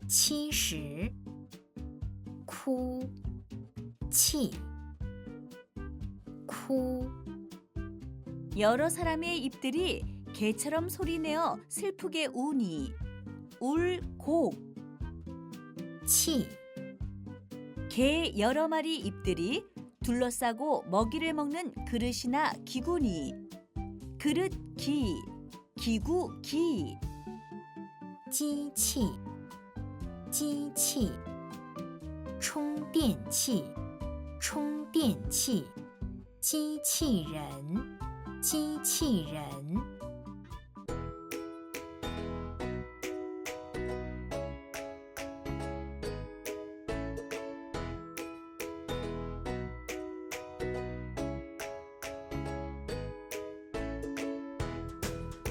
70哭泣哭 여러 사람의 입들이 개처럼 소리내어 슬프게 우니 울곡. 泣 개 여러 마리 입들이 둘러싸고 먹이를 먹는 그릇이나 기구니 그릇기 기구기. 机器机器充电器充电器机器人机器人